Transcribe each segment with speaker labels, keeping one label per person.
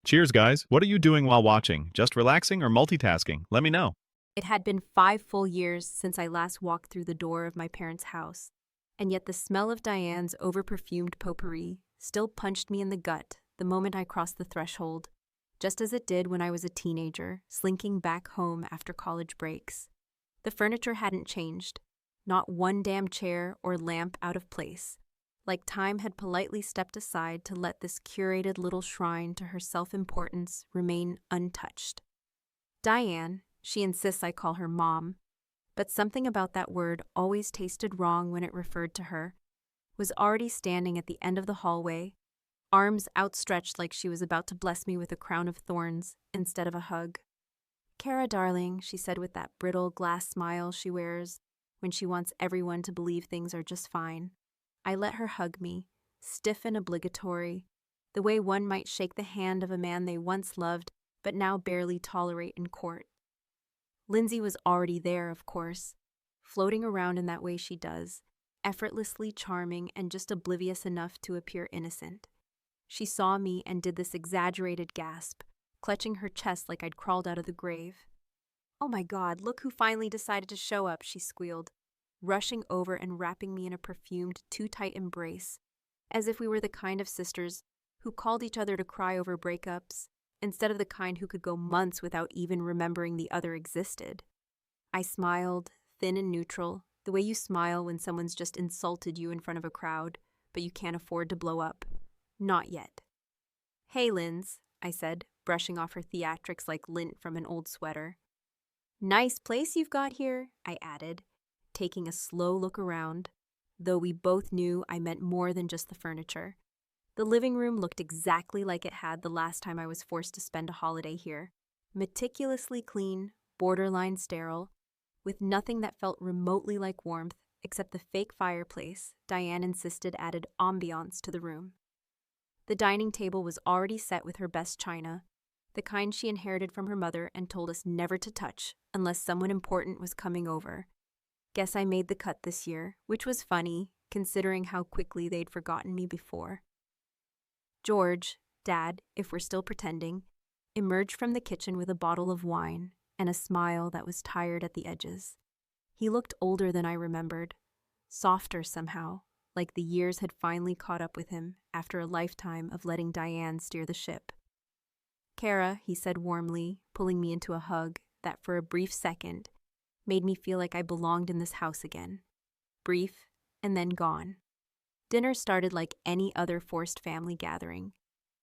Speaker 1: Cheers, guys. What are you doing while watching? Just relaxing or multitasking? Let me know.
Speaker 2: It had been 5 full years since I last walked through the door of my parents' house, and yet the smell of Diane's overperfumed potpourri still punched me in the gut the moment I crossed the threshold, just as it did when I was a teenager, slinking back home after college breaks. The furniture hadn't changed, not one damn chair or lamp out of place, like time had politely stepped aside to let this curated little shrine to her self-importance remain untouched. Diane, she insists I call her Mom, but something about that word always tasted wrong when it referred to her, was already standing at the end of the hallway, arms outstretched like she was about to bless me with a crown of thorns instead of a hug. "Cara, darling," she said with that brittle glass smile she wears when she wants everyone to believe things are just fine. I let her hug me, stiff and obligatory, the way one might shake the hand of a man they once loved but now barely tolerate in court. Lindsay was already there, of course, floating around in that way she does, effortlessly charming and just oblivious enough to appear innocent. She saw me and did this exaggerated gasp, clutching her chest like I'd crawled out of the grave. "Oh my God, look who finally decided to show up," she squealed, rushing over and wrapping me in a perfumed, too-tight embrace, as if we were the kind of sisters who called each other to cry over breakups, instead of the kind who could go months without even remembering the other existed. I smiled, thin and neutral, the way you smile when someone's just insulted you in front of a crowd, but you can't afford to blow up. Not yet. "Hey, Linz," I said, brushing off her theatrics like lint from an old sweater. "Nice place you've got here," I added, taking a slow look around, though we both knew I meant more than just the furniture. The living room looked exactly like it had the last time I was forced to spend a holiday here. Meticulously clean, borderline sterile, with nothing that felt remotely like warmth except the fake fireplace Diane insisted added ambiance to the room. The dining table was already set with her best china, the kind she inherited from her mother and told us never to touch unless someone important was coming over. Guess I made the cut this year, which was funny, considering how quickly they'd forgotten me before. George, Dad, if we're still pretending, emerged from the kitchen with a bottle of wine and a smile that was tired at the edges. He looked older than I remembered, softer somehow, like the years had finally caught up with him after a lifetime of letting Diane steer the ship. "Cara," he said warmly, pulling me into a hug that for a brief second made me feel like I belonged in this house again. Brief, and then gone. Dinner started like any other forced family gathering.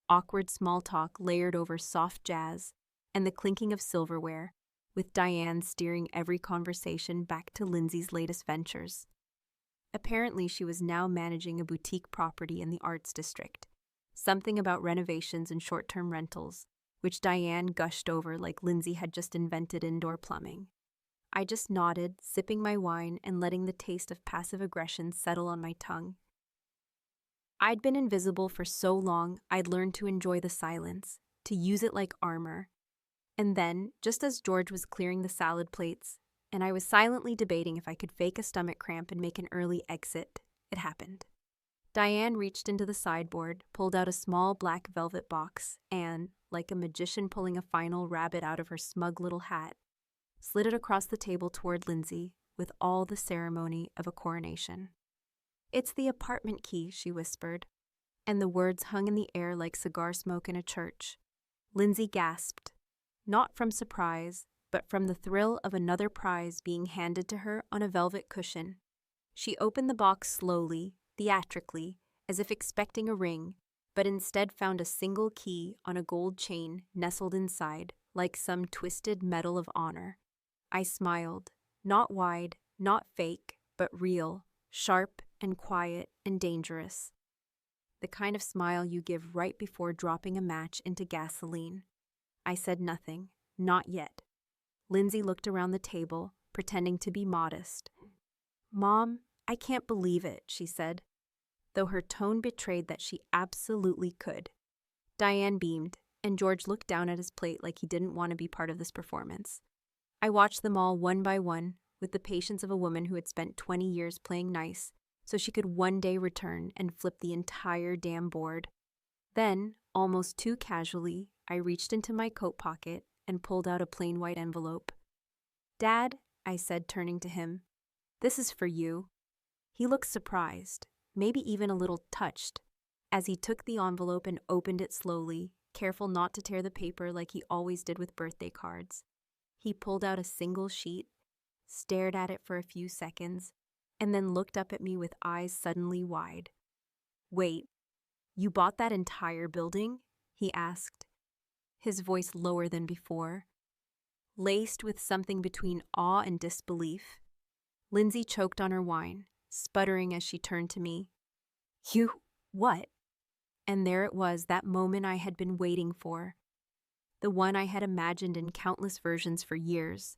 Speaker 2: Awkward small talk layered over soft jazz and the clinking of silverware, with Diane steering every conversation back to Lindsay's latest ventures. Apparently, she was now managing a boutique property in the Arts District, something about renovations and short-term rentals, which Diane gushed over like Lindsay had just invented indoor plumbing. I just nodded, sipping my wine and letting the taste of passive aggression settle on my tongue. I'd been invisible for so long, I'd learned to enjoy the silence, to use it like armor. And then, just as George was clearing the salad plates, and I was silently debating if I could fake a stomach cramp and make an early exit, it happened. Diane reached into the sideboard, pulled out a small black velvet box, and, like a magician pulling a final rabbit out of her smug little hat, slid it across the table toward Lindsay with all the ceremony of a coronation. "It's the apartment key," she whispered, and the words hung in the air like cigar smoke in a church. Lindsay gasped, not from surprise, but from the thrill of another prize being handed to her on a velvet cushion. She opened the box slowly, theatrically, as if expecting a ring, but instead found a single key on a gold chain nestled inside, like some twisted medal of honor. I smiled, not wide, not fake, but real, sharp and quiet and dangerous. The kind of smile you give right before dropping a match into gasoline. I said nothing, not yet. Lindsay looked around the table, pretending to be modest. "Mom, I can't believe it," she said, though her tone betrayed that she absolutely could. Diane beamed, and George looked down at his plate like he didn't want to be part of this performance. I watched them all one by one, with the patience of a woman who had spent 20 years playing nice, so she could one day return and flip the entire damn board. Then, almost too casually, I reached into my coat pocket and pulled out a plain white envelope. "Dad," I said, turning to him, "this is for you." He looked surprised, maybe even a little touched, as he took the envelope and opened it slowly, careful not to tear the paper like he always did with birthday cards. He pulled out a single sheet, stared at it for a few seconds, and then looked up at me with eyes suddenly wide. "Wait, you bought that entire building?" he asked, his voice lower than before, laced with something between awe and disbelief. Lindsay choked on her wine, sputtering as she turned to me. "You, what?" And there it was, that moment I had been waiting for. The one I had imagined in countless versions for years.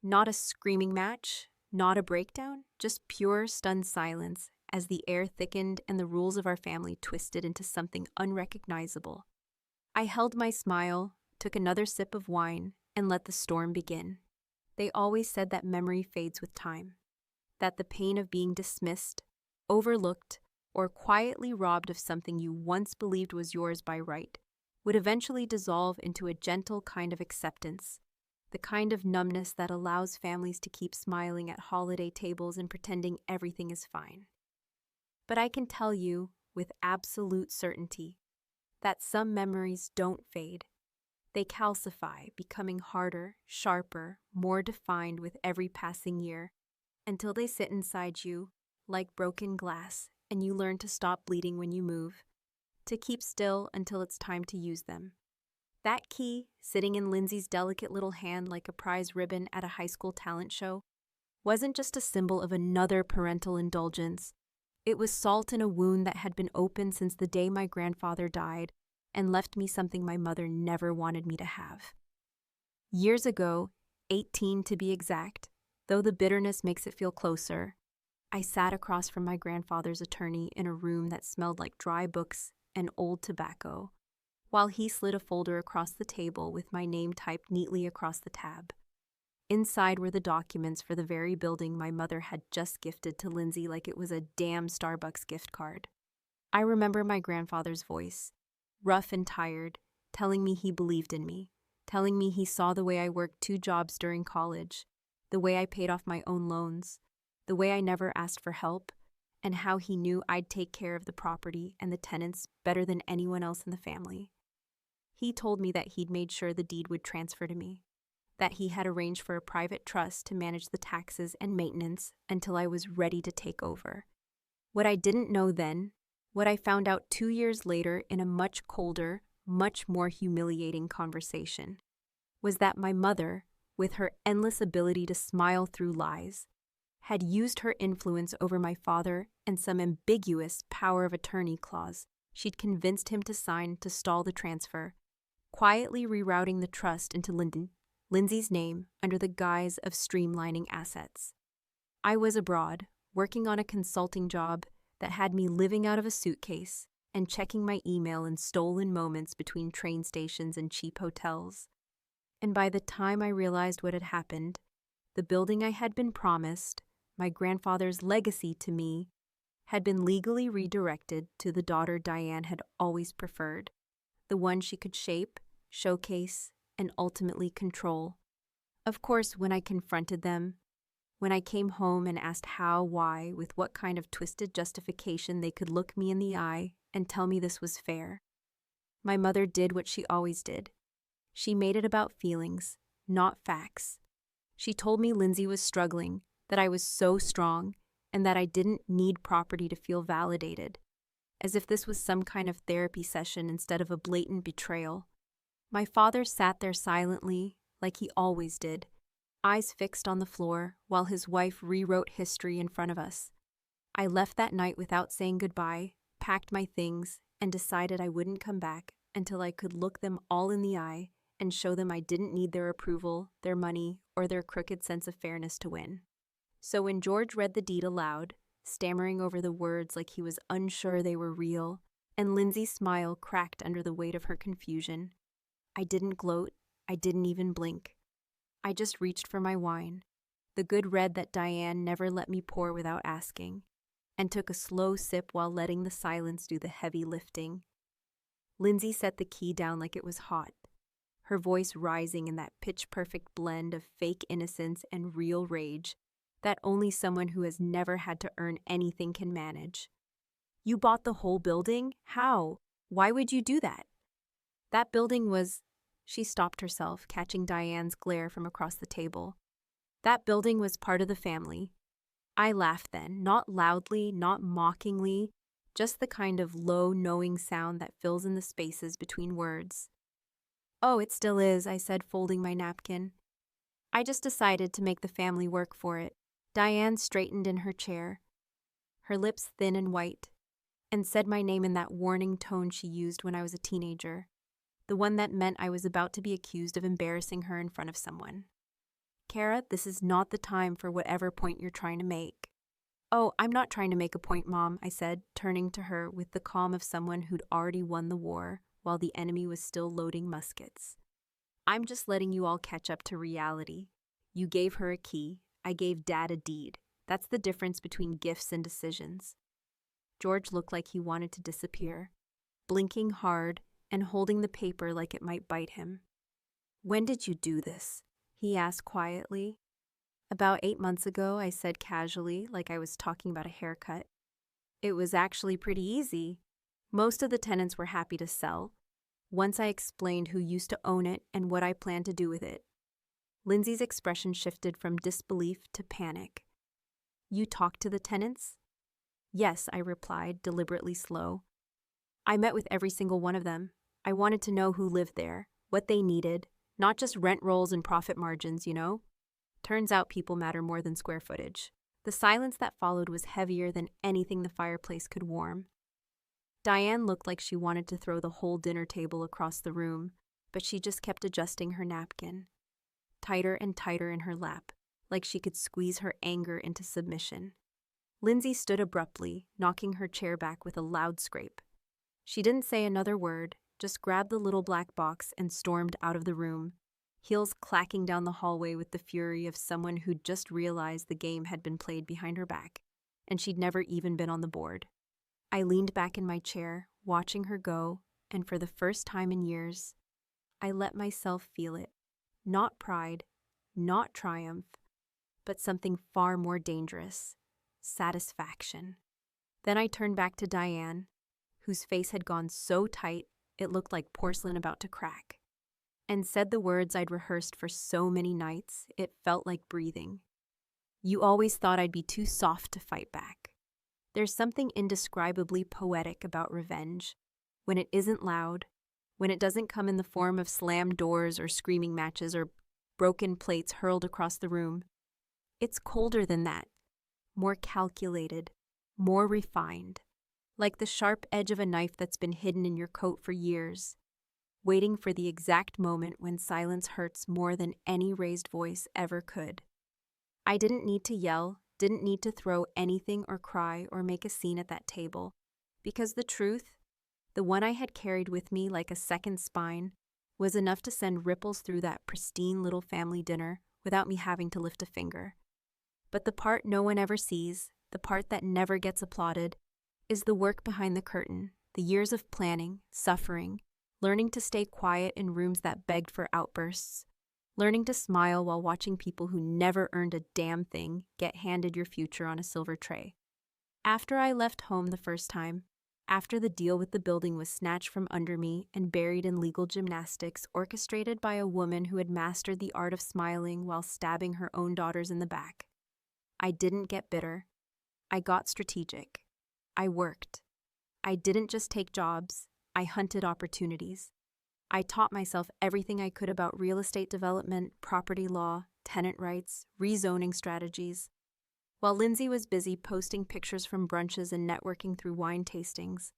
Speaker 2: Not a screaming match, not a breakdown, just pure, stunned silence as the air thickened and the rules of our family twisted into something unrecognizable. I held my smile, took another sip of wine, and let the storm begin. They always said that memory fades with time, that the pain of being dismissed, overlooked, or quietly robbed of something you once believed was yours by right would eventually dissolve into a gentle kind of acceptance, the kind of numbness that allows families to keep smiling at holiday tables and pretending everything is fine. But I can tell you, with absolute certainty, that some memories don't fade. They calcify, becoming harder, sharper, more defined with every passing year, until they sit inside you, like broken glass, and you learn to stop bleeding when you move, to keep still until it's time to use them. That key, sitting in Lindsay's delicate little hand like a prize ribbon at a high school talent show, wasn't just a symbol of another parental indulgence. It was salt in a wound that had been open since the day my grandfather died and left me something my mother never wanted me to have. Years ago, 18 to be exact, though the bitterness makes it feel closer, I sat across from my grandfather's attorney in a room that smelled like dry books and old tobacco, while he slid a folder across the table with my name typed neatly across the tab. Inside were the documents for the very building my mother had just gifted to Lindsay like it was a damn Starbucks gift card. I remember my grandfather's voice, rough and tired, telling me he believed in me, telling me he saw the way I worked 2 jobs during college, the way I paid off my own loans, the way I never asked for help, and how he knew I'd take care of the property and the tenants better than anyone else in the family. He told me that he'd made sure the deed would transfer to me, that he had arranged for a private trust to manage the taxes and maintenance until I was ready to take over. What I didn't know then, what I found out 2 years later in a much colder, much more humiliating conversation, was that my mother, with her endless ability to smile through lies, had used her influence over my father and some ambiguous power of attorney clause she'd convinced him to sign to stall the transfer, quietly rerouting the trust into Lindsay's name under the guise of streamlining assets. I was abroad, working on a consulting job that had me living out of a suitcase and checking my email in stolen moments between train stations and cheap hotels. And by the time I realized what had happened, the building I had been promised, my grandfather's legacy to me, had been legally redirected to the daughter Diane had always preferred, the one she could shape, showcase, and ultimately control. Of course, when I confronted them, when I came home and asked how, why, with what kind of twisted justification they could look me in the eye and tell me this was fair, my mother did what she always did. She made it about feelings, not facts. She told me Lindsay was struggling, that I was so strong, and that I didn't need property to feel validated, as if this was some kind of therapy session instead of a blatant betrayal. My father sat there silently, like he always did, eyes fixed on the floor, while his wife rewrote history in front of us. I left that night without saying goodbye, packed my things, and decided I wouldn't come back until I could look them all in the eye and show them I didn't need their approval, their money, or their crooked sense of fairness to win. So when George read the deed aloud, stammering over the words like he was unsure they were real, and Lindsay's smile cracked under the weight of her confusion, I didn't gloat, I didn't even blink. I just reached for my wine, the good red that Diane never let me pour without asking, and took a slow sip while letting the silence do the heavy lifting. Lindsay set the key down like it was hot, her voice rising in that pitch-perfect blend of fake innocence and real rage that only someone who has never had to earn anything can manage. You bought the whole building? How? Why would you do that? That building was... She stopped herself, catching Diane's glare from across the table. That building was part of the family. I laughed then, not loudly, not mockingly, just the kind of low, knowing sound that fills in the spaces between words. Oh, it still is, I said, folding my napkin. I just decided to make the family work for it. Diane straightened in her chair, her lips thin and white, and said my name in that warning tone she used when I was a teenager, the one that meant I was about to be accused of embarrassing her in front of someone. Cara, this is not the time for whatever point you're trying to make. Oh, I'm not trying to make a point, Mom, I said, turning to her with the calm of someone who'd already won the war while the enemy was still loading muskets. I'm just letting you all catch up to reality. You gave her a key. I gave Dad a deed. That's the difference between gifts and decisions. George looked like he wanted to disappear, blinking hard and holding the paper like it might bite him. When did you do this? He asked quietly. About 8 months ago, I said casually, like I was talking about a haircut. It was actually pretty easy. Most of the tenants were happy to sell, once I explained who used to own it and what I planned to do with it. Lindsay's expression shifted from disbelief to panic. You talked to the tenants? Yes, I replied, deliberately slow. I met with every single one of them. I wanted to know who lived there, what they needed, not just rent rolls and profit margins, you know? Turns out people matter more than square footage. The silence that followed was heavier than anything the fireplace could warm. Diane looked like she wanted to throw the whole dinner table across the room, but she just kept adjusting her napkin, tighter and tighter in her lap, like she could squeeze her anger into submission. Lindsay stood abruptly, knocking her chair back with a loud scrape. She didn't say another word, just grabbed the little black box and stormed out of the room, heels clacking down the hallway with the fury of someone who'd just realized the game had been played behind her back, and she'd never even been on the board. I leaned back in my chair, watching her go, and for the first time in years, I let myself feel it. Not pride, not triumph, but something far more dangerous. Satisfaction. Then I turned back to Diane, whose face had gone so tight it looked like porcelain about to crack, and said the words I'd rehearsed for so many nights it felt like breathing. You always thought I'd be too soft to fight back. There's something indescribably poetic about revenge, when it isn't loud, when it doesn't come in the form of slammed doors or screaming matches or broken plates hurled across the room. It's colder than that, more calculated, more refined, like the sharp edge of a knife that's been hidden in your coat for years, waiting for the exact moment when silence hurts more than any raised voice ever could. I didn't need to yell, didn't need to throw anything or cry or make a scene at that table, because the truth, the one I had carried with me like a second spine, was enough to send ripples through that pristine little family dinner without me having to lift a finger. But the part no one ever sees, the part that never gets applauded, is the work behind the curtain, the years of planning, suffering, learning to stay quiet in rooms that begged for outbursts, learning to smile while watching people who never earned a damn thing get handed your future on a silver tray. After I left home the first time, after the deal with the building was snatched from under me and buried in legal gymnastics orchestrated by a woman who had mastered the art of smiling while stabbing her own daughters in the back, I didn't get bitter. I got strategic. I worked. I didn't just take jobs. I hunted opportunities. I taught myself everything I could about real estate development, property law, tenant rights, rezoning strategies. While Lindsay was busy posting pictures from brunches and networking through wine tastings,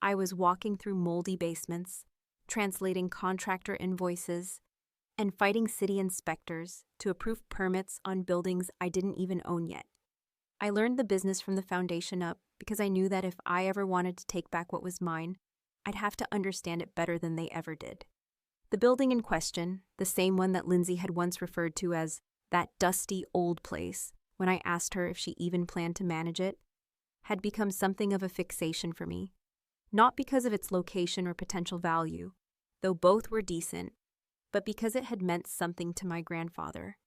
Speaker 2: I was walking through moldy basements, translating contractor invoices, and fighting city inspectors to approve permits on buildings I didn't even own yet. I learned the business from the foundation up because I knew that if I ever wanted to take back what was mine, I'd have to understand it better than they ever did. The building in question, the same one that Lindsay had once referred to as that dusty old place when I asked her if she even planned to manage it, had become something of a fixation for me. Not because of its location or potential value, though both were decent, but because it had meant something to my grandfather.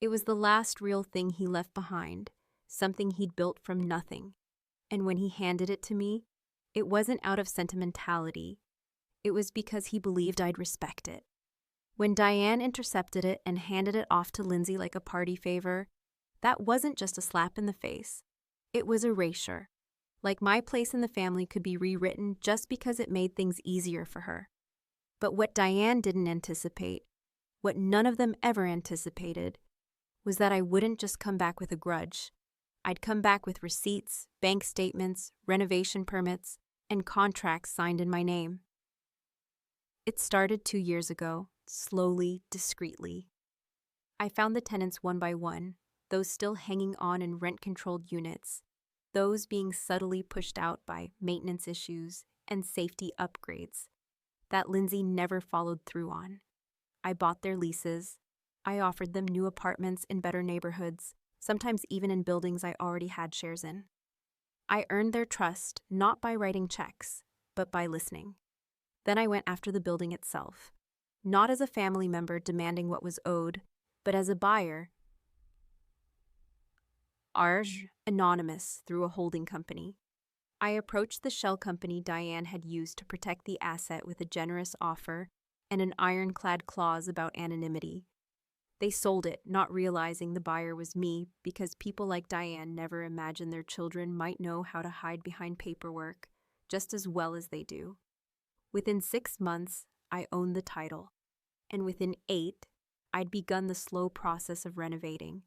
Speaker 2: It was the last real thing he left behind, something he'd built from nothing. And when he handed it to me, it wasn't out of sentimentality. It was because he believed I'd respect it. When Diane intercepted it and handed it off to Lindsay like a party favor, that wasn't just a slap in the face. It was erasure. Like my place in the family could be rewritten just because it made things easier for her. But what Diane didn't anticipate, what none of them ever anticipated, was that I wouldn't just come back with a grudge. I'd come back with receipts, bank statements, renovation permits, and contracts signed in my name. It started 2 years ago, slowly, discreetly. I found the tenants one by one, those still hanging on in rent-controlled units, those being subtly pushed out by maintenance issues and safety upgrades that Lindsay never followed through on. I bought their leases. I offered them new apartments in better neighborhoods, sometimes even in buildings I already had shares in. I earned their trust not by writing checks, but by listening. Then I went after the building itself, not as a family member demanding what was owed, but as a buyer, anonymous through a holding company. I approached the shell company Diane had used to protect the asset with a generous offer and an ironclad clause about anonymity. They sold it, not realizing the buyer was me, because people like Diane never imagine their children might know how to hide behind paperwork just as well as they do. Within 6 months, I owned the title, and within 8, I'd begun the slow process of renovating,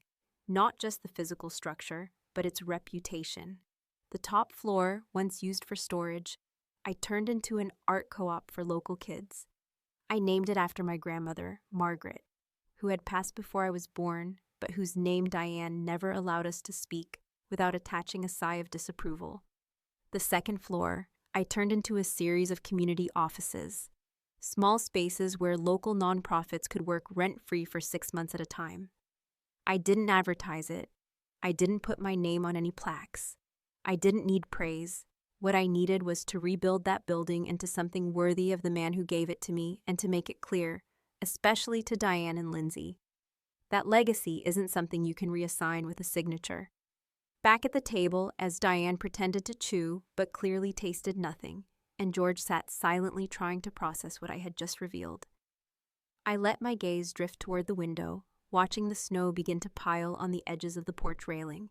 Speaker 2: not just the physical structure, but its reputation. The top floor, once used for storage, I turned into an art co-op for local kids. I named it after my grandmother, Margaret, who had passed before I was born, but whose name Diane never allowed us to speak without attaching a sigh of disapproval. The second floor, I turned into a series of community offices, small spaces where local nonprofits could work rent-free for 6 months at a time. I didn't advertise it. I didn't put my name on any plaques. I didn't need praise. What I needed was to rebuild that building into something worthy of the man who gave it to me and to make it clear, especially to Diane and Lindsay, that legacy isn't something you can reassign with a signature. Back at the table, as Diane pretended to chew but clearly tasted nothing, and George sat silently trying to process what I had just revealed, I let my gaze drift toward the window, watching the snow begin to pile on the edges of the porch railing.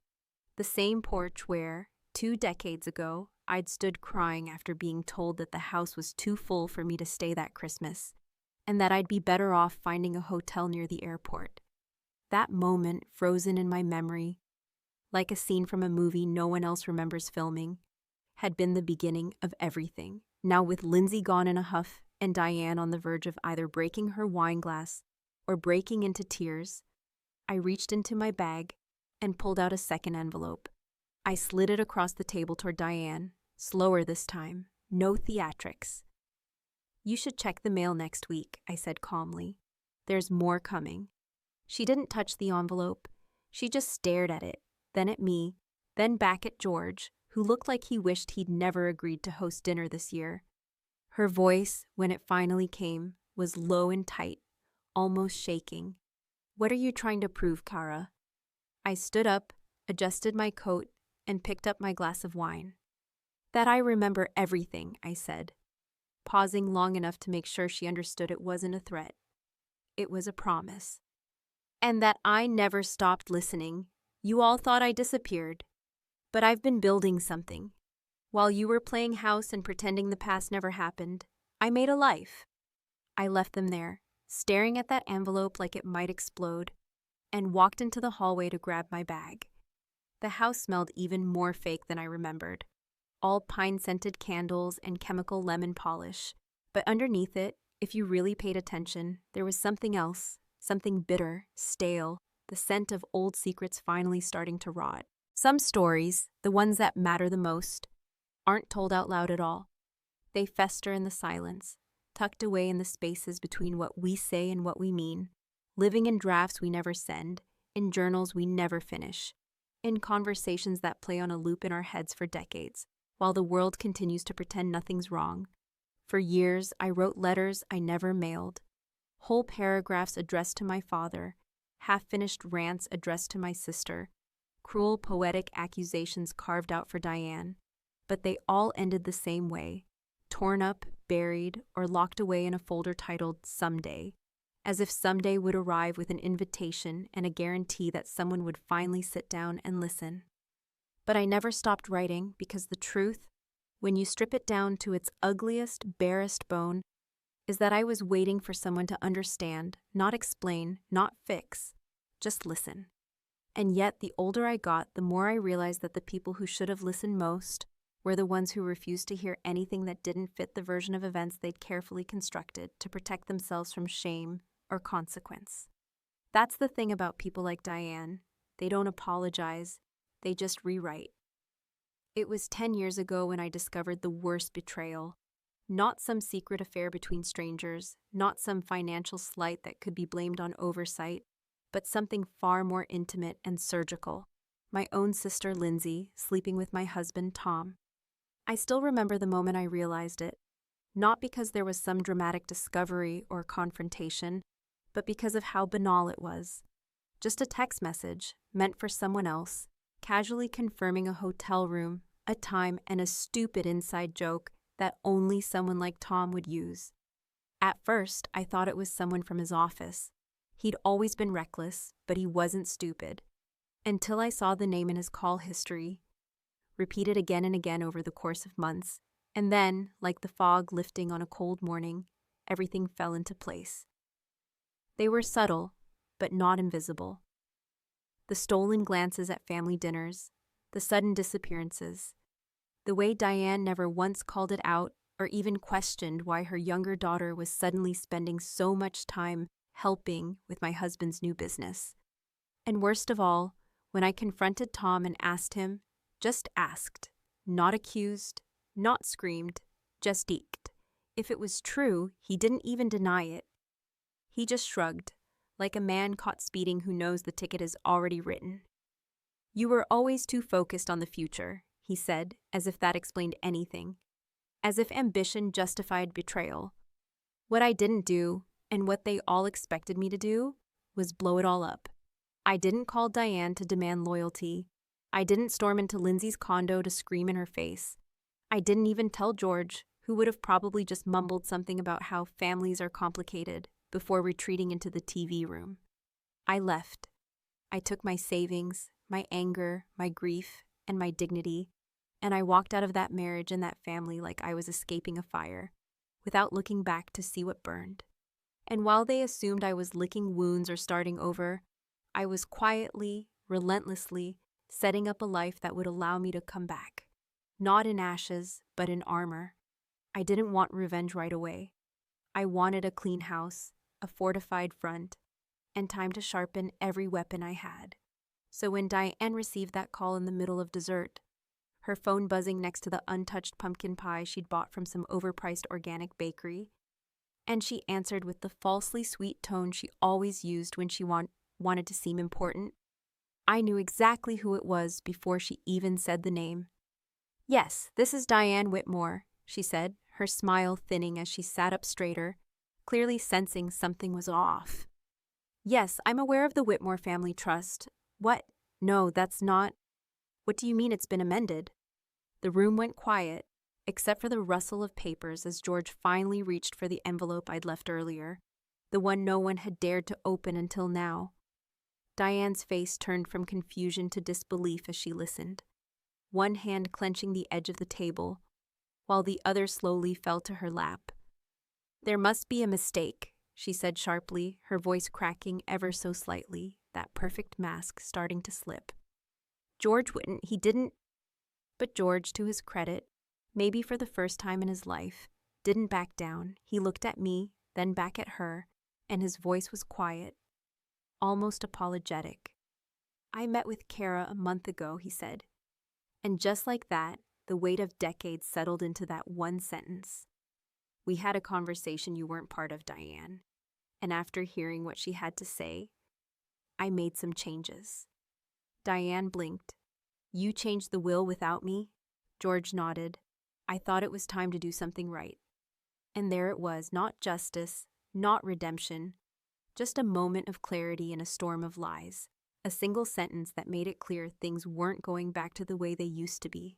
Speaker 2: The same porch where, 2 decades ago, I'd stood crying after being told that the house was too full for me to stay that Christmas, and that I'd be better off finding a hotel near the airport. That moment, frozen in my memory, like a scene from a movie no one else remembers filming, had been the beginning of everything. Now, with Lindsay gone in a huff and Diane on the verge of either breaking her wine glass or breaking into tears, I reached into my bag and pulled out a second envelope. I slid it across the table toward Diane, slower this time, no theatrics. "You should check the mail next week," I said calmly. "There's more coming." She didn't touch the envelope. She just stared at it, then at me, then back at George, who looked like he wished he'd never agreed to host dinner this year. Her voice, when it finally came, was low and tight, almost shaking. "What are you trying to prove, Cara?" I stood up, adjusted my coat, and picked up my glass of wine. "That I remember everything," I said, pausing long enough to make sure she understood it wasn't a threat. It was a promise. "And that I never stopped listening. You all thought I disappeared. But I've been building something. While you were playing house and pretending the past never happened, I made a life." I left them there, staring at that envelope like it might explode, and walked into the hallway to grab my bag. The house smelled even more fake than I remembered, all pine-scented candles and chemical lemon polish. But underneath it, if you really paid attention, there was something else, something bitter, stale, the scent of old secrets finally starting to rot. Some stories, the ones that matter the most, aren't told out loud at all. They fester in the silence, tucked away in the spaces between what we say and what we mean, living in drafts we never send, in journals we never finish, in conversations that play on a loop in our heads for decades. while the world continues to pretend nothing's wrong. For years, I wrote letters I never mailed, whole paragraphs addressed to my father, half-finished rants addressed to my sister, cruel poetic accusations carved out for Diane. But they all ended the same way, torn up, buried, or locked away in a folder titled Someday, as if someday would arrive with an invitation and a guarantee that someone would finally sit down and listen. But I never stopped writing because the truth, when you strip it down to its ugliest, barest bone, is that I was waiting for someone to understand, not explain, not fix, just listen. And yet, the older I got, the more I realized that the people who should have listened most were the ones who refused to hear anything that didn't fit the version of events they'd carefully constructed to protect themselves from shame or consequence. That's the thing about people like Diane. They don't apologize, they just rewrite. It was 10 years ago when I discovered the worst betrayal. Not some secret affair between strangers, not some financial slight that could be blamed on oversight, but something far more intimate and surgical. My own sister Lindsay sleeping with my husband Tom. I still remember the moment I realized it, not because there was some dramatic discovery or confrontation, but because of how banal it was. Just a text message, meant for someone else, casually confirming a hotel room, a time, and a stupid inside joke that only someone like Tom would use. At first, I thought it was someone from his office. He'd always been reckless, but he wasn't stupid. Until I saw the name in his call history, repeated again and again over the course of months, and then, like the fog lifting on a cold morning, everything fell into place. They were subtle, but not invisible. The stolen glances at family dinners, the sudden disappearances, the way Diane never once called it out or even questioned why her younger daughter was suddenly spending so much time helping with my husband's new business. And worst of all, when I confronted Tom and asked him, just asked, not accused, not screamed, just eked. If it was true, he didn't even deny it. He just shrugged, like a man caught speeding who knows the ticket is already written. "You were always too focused on the future," he said, as if that explained anything. As if ambition justified betrayal. What I didn't do, and what they all expected me to do, was blow it all up. I didn't call Diane to demand loyalty. I didn't storm into Lindsay's condo to scream in her face. I didn't even tell George, who would have probably just mumbled something about how families are complicated before retreating into the TV room. I left. I took my savings, my anger, my grief, and my dignity, and I walked out of that marriage and that family like I was escaping a fire, without looking back to see what burned. And while they assumed I was licking wounds or starting over, I was quietly, relentlessly, setting up a life that would allow me to come back. Not in ashes, but in armor. I didn't want revenge right away. I wanted a clean house, a fortified front, and time to sharpen every weapon I had. So when Diane received that call in the middle of dessert, her phone buzzing next to the untouched pumpkin pie she'd bought from some overpriced organic bakery, and she answered with the falsely sweet tone she always used when she wanted to seem important, I knew exactly who it was before she even said the name. "Yes, this is Diane Whitmore," she said, her smile thinning as she sat up straighter, clearly sensing something was off. "Yes, I'm aware of the Whitmore Family Trust. What? No, that's not. What do you mean it's been amended?" The room went quiet, except for the rustle of papers as George finally reached for the envelope I'd left earlier, the one no one had dared to open until now. Diane's face turned from confusion to disbelief as she listened, one hand clenching the edge of the table, while the other slowly fell to her lap. "There must be a mistake," she said sharply, her voice cracking ever so slightly, that perfect mask starting to slip. "George wouldn't, he didn't." But George, to his credit, maybe for the first time in his life, didn't back down. He looked at me, then back at her, and his voice was quiet, almost apologetic. "I met with Cara a month ago," he said. And just like that, the weight of decades settled into that one sentence. "We had a conversation you weren't part of, Diane. And after hearing what she had to say, I made some changes." Diane blinked. "You changed the will without me?" George nodded. I thought it was time to do something right. And there it was, not justice, not redemption, just a moment of clarity in a storm of lies. A single sentence that made it clear things weren't going back to the way they used to be.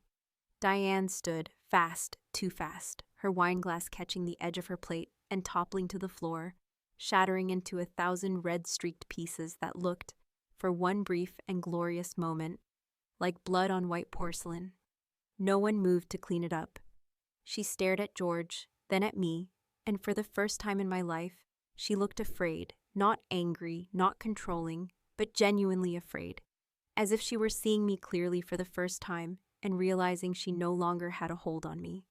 Speaker 2: Diane stood, fast, too fast, her wineglass catching the edge of her plate and toppling to the floor, shattering into 1,000 red-streaked pieces that looked, for one brief and glorious moment, like blood on white porcelain. No one moved to clean it up. She stared at George, then at me, and for the first time in my life, she looked afraid, not angry, not controlling, but genuinely afraid, as if she were seeing me clearly for the first time and realizing she no longer had a hold on me.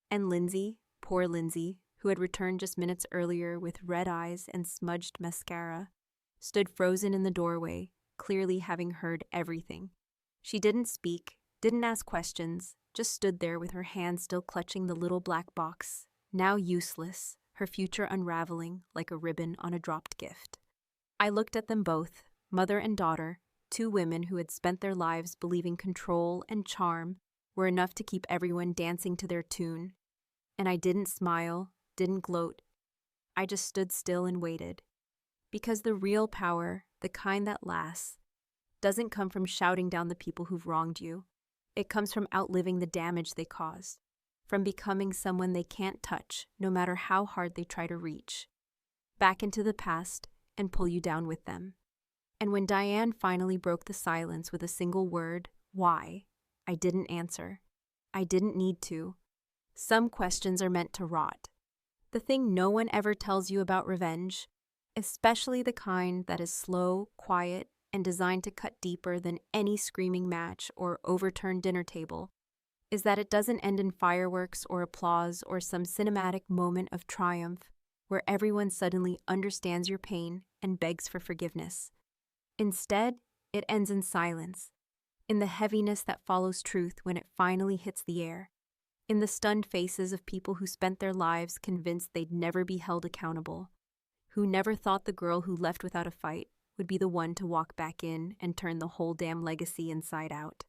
Speaker 2: And Lindsay, poor Lindsay, who had returned just minutes earlier with red eyes and smudged mascara, stood frozen in the doorway, clearly having heard everything. She didn't speak, didn't ask questions, just stood there with her hand still clutching the little black box, now useless, her future unraveling like a ribbon on a dropped gift. I looked at them both, mother and daughter, two women who had spent their lives believing control and charm were enough to keep everyone dancing to their tune. And I didn't smile, didn't gloat. I just stood still and waited. Because the real power, the kind that lasts, doesn't come from shouting down the people who've wronged you. It comes from outliving the damage they caused, from becoming someone they can't touch, no matter how hard they try to reach, back into the past and pull you down with them. And when Diane finally broke the silence with a single word, why, I didn't answer. I didn't need to. Some questions are meant to rot. The thing no one ever tells you about revenge, especially the kind that is slow, quiet, and designed to cut deeper than any screaming match or overturned dinner table, is that it doesn't end in fireworks or applause or some cinematic moment of triumph where everyone suddenly understands your pain and begs for forgiveness. Instead, it ends in silence, in the heaviness that follows truth when it finally hits the air, in the stunned faces of people who spent their lives convinced they'd never be held accountable, who never thought the girl who left without a fight would be the one to walk back in and turn the whole damn legacy inside out.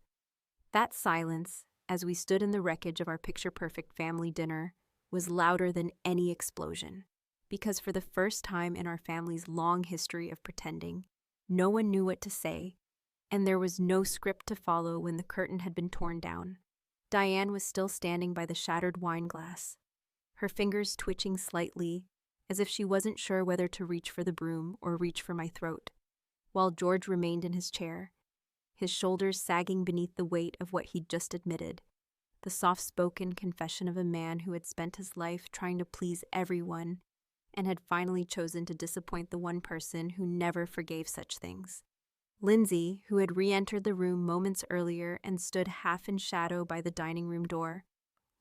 Speaker 2: That silence, as we stood in the wreckage of our picture-perfect family dinner, was louder than any explosion, because for the first time in our family's long history of pretending, no one knew what to say, and there was no script to follow when the curtain had been torn down. Diane was still standing by the shattered wine glass, her fingers twitching slightly, as if she wasn't sure whether to reach for the broom or reach for my throat, while George remained in his chair, his shoulders sagging beneath the weight of what he'd just admitted, the soft-spoken confession of a man who had spent his life trying to please everyone and had finally chosen to disappoint the one person who never forgave such things. Lindsay, who had re-entered the room moments earlier and stood half in shadow by the dining room door,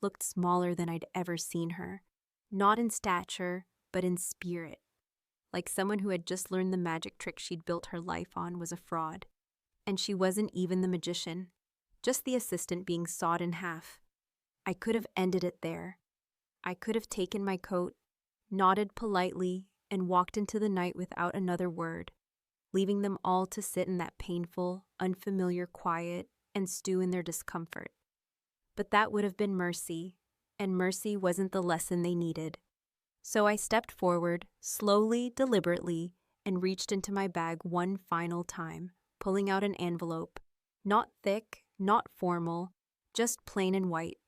Speaker 2: looked smaller than I'd ever seen her, not in stature, but in spirit, like someone who had just learned the magic trick she'd built her life on was a fraud. And she wasn't even the magician, just the assistant being sawed in half. I could have ended it there. I could have taken my coat, nodded politely, and walked into the night without another word, leaving them all to sit in that painful, unfamiliar quiet and stew in their discomfort. But that would have been mercy, and mercy wasn't the lesson they needed. So I stepped forward, slowly, deliberately, and reached into my bag one final time, pulling out an envelope, not thick, not formal, just plain and white,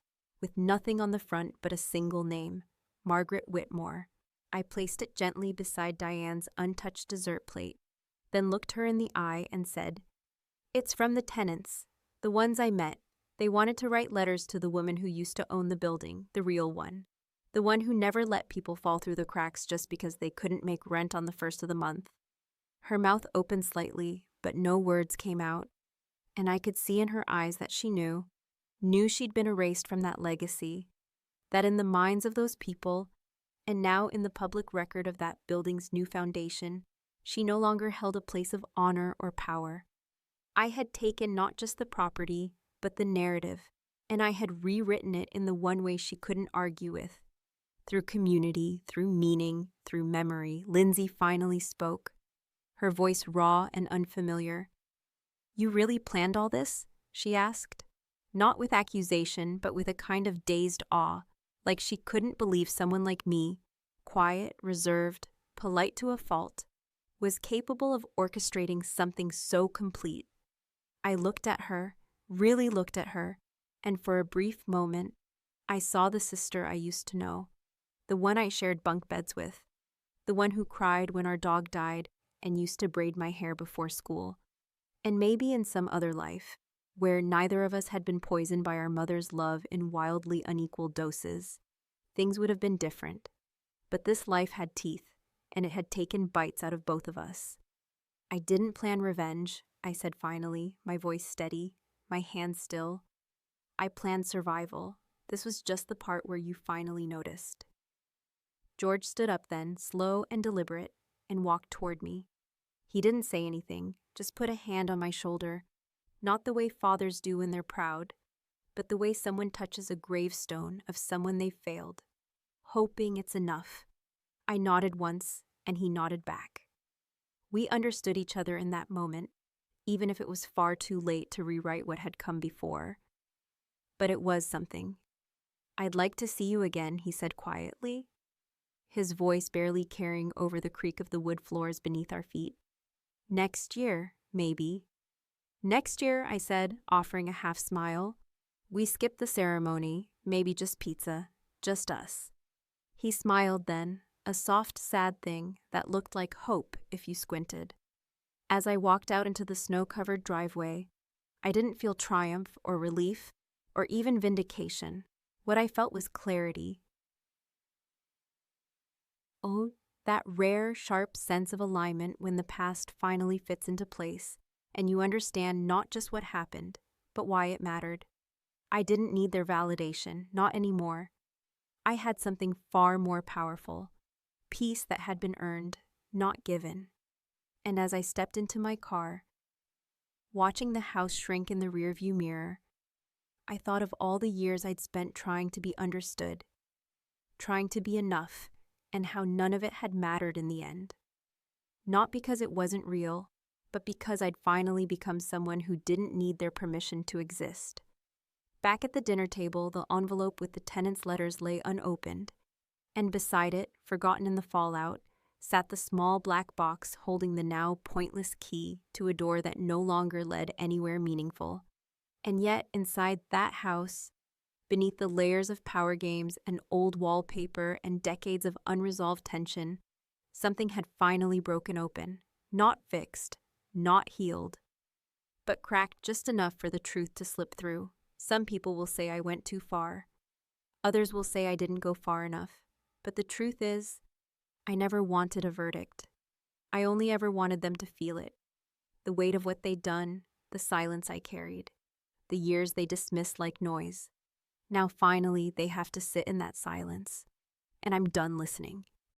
Speaker 2: with nothing on the front but a single name, Margaret Whitmore. I placed it gently beside Diane's untouched dessert plate, then looked her in the eye and said, "It's from the tenants, the ones I met. They wanted to write letters to the woman who used to own the building, the real one. The one who never let people fall through the cracks just because they couldn't make rent on the first of the month." Her mouth opened slightly, but no words came out, and I could see in her eyes that she knew she'd been erased from that legacy, that in the minds of those people, and now in the public record of that building's new foundation, she no longer held a place of honor or power. I had taken not just the property, but the narrative, and I had rewritten it in the one way she couldn't argue with. Through community, through meaning, through memory, Lindsay finally spoke, her voice raw and unfamiliar. "You really planned all this?" she asked. Not with accusation, but with a kind of dazed awe, like she couldn't believe someone like me, quiet, reserved, polite to a fault, was capable of orchestrating something so complete. I looked at her, really looked at her, and for a brief moment, I saw the sister I used to know, the one I shared bunk beds with, the one who cried when our dog died and used to braid my hair before school. And maybe in some other life, where neither of us had been poisoned by our mother's love in wildly unequal doses, things would have been different. But this life had teeth, and it had taken bites out of both of us. I didn't plan revenge, I said finally, my voice steady, my hands still. I planned survival. This was just the part where you finally noticed. George stood up then, slow and deliberate, and walked toward me. He didn't say anything, just put a hand on my shoulder, not the way fathers do when they're proud, but the way someone touches a gravestone of someone they failed, hoping it's enough. I nodded once, and he nodded back. We understood each other in that moment, even if it was far too late to rewrite what had come before. But it was something. "I'd like to see you again," he said quietly, his voice barely carrying over the creak of the wood floors beneath our feet. "Next year, maybe." "Next year," I said, offering a half smile. "We skip the ceremony, maybe just pizza, just us." He smiled then, a soft, sad thing that looked like hope if you squinted. As I walked out into the snow-covered driveway, I didn't feel triumph or relief or even vindication. What I felt was clarity. Oh, that rare, sharp sense of alignment when the past finally fits into place and you understand not just what happened, but why it mattered. I didn't need their validation, not anymore. I had something far more powerful, peace that had been earned, not given. And as I stepped into my car, watching the house shrink in the rearview mirror, I thought of all the years I'd spent trying to be understood, trying to be enough, and how none of it had mattered in the end. Not because it wasn't real, but because I'd finally become someone who didn't need their permission to exist. Back at the dinner table, the envelope with the tenant's letters lay unopened, and beside it, forgotten in the fallout, sat the small black box holding the now pointless key to a door that no longer led anywhere meaningful. And yet, inside that house, beneath the layers of power games and old wallpaper and decades of unresolved tension, something had finally broken open, not fixed, not healed, but cracked just enough for the truth to slip through. Some people will say I went too far. Others will say I didn't go far enough. But the truth is, I never wanted a verdict. I only ever wanted them to feel it. The weight of what they'd done, the silence I carried, the years they dismissed like noise. Now finally they have to sit in that silence. And I'm done listening.